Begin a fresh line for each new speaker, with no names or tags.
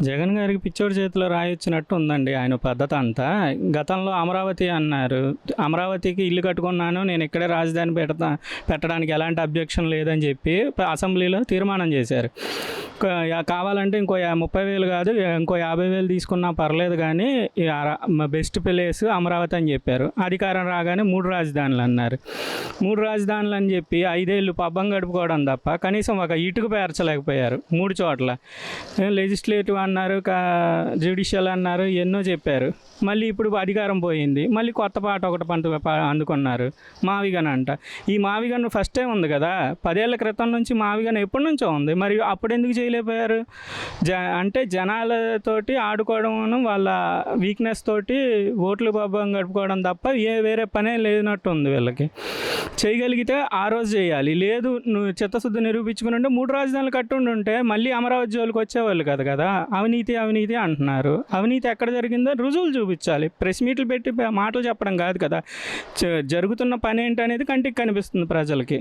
జగన్ గారికి పిచ్చోడి చేతిలో రాయొచ్చినట్టు ఉందండి ఆయన పద్ధతి అంతా. గతంలో అమరావతి అన్నారు. అమరావతికి ఇల్లు కట్టుకున్నాను, నేను ఇక్కడే రాజధాని పెట్టడానికి ఎలాంటి అబ్జెక్షన్ లేదని చెప్పి అసెంబ్లీలో తీర్మానం చేశారు. కావాలంటే ఇంకో 30,000 కాదు, ఇంకో 50,000 తీసుకున్నా పర్లేదు కానీ బెస్ట్ ప్లేస్ అమరావతి అని చెప్పారు. అధికారం రాగానే 3 రాజధానులు అన్నారు. 3 రాజధానులు అని చెప్పి 5 ఏళ్ళు పబ్బం గడుపుకోవడం తప్ప కనీసం ఒక ఇటుక పేర్చలేకపోయారు 3 చోట్ల. లెజిస్లేటివ్ అన్నారు, జ్యుడిషియల్ అన్నారు, ఎన్నో చెప్పారు. మళ్ళీ ఇప్పుడు అధికారం పోయింది, మళ్ళీ కొత్త పాట ఒకటి అందుకున్నారు, మావిగన్ అంట. ఈ మావిగన్ ఫస్ట్ టైం ఉంది కదా, 10 ఏళ్ల క్రితం నుంచి మావిగన్ ఎప్పటి నుంచో ఉంది. మరి అప్పుడు ఎందుకు చేయలేకపోయారు? అంటే జనాలతోటి ఆడుకోవడం, వాళ్ళ వీక్నెస్ తోటి ఓట్లు పబ్బం గడుపుకోవడం తప్ప వేరే పనే లేనట్టు ఉంది వీళ్ళకి. చేయగలిగితే ఆ రోజు చేయాలి, లేదు నువ్వు చిత్తశుద్ధి నిరూపించుకుని ఉంటే 3 రాజధానులు కట్టుండి ఉంటే మళ్ళీ అమరావతి జోలికి వచ్చేవాళ్ళు కదా. అవినీతి అవినీతి అంటున్నారు. అవినీతి ఎక్కడ జరిగిందో రుజువులు చూపించాలి. ప్రెస్ మీట్లు పెట్టి మాటలు చెప్పడం కాదు కదా. జరుగుతున్న పని ఏంటనేది కంటికి కనిపిస్తుంది ప్రజలకి.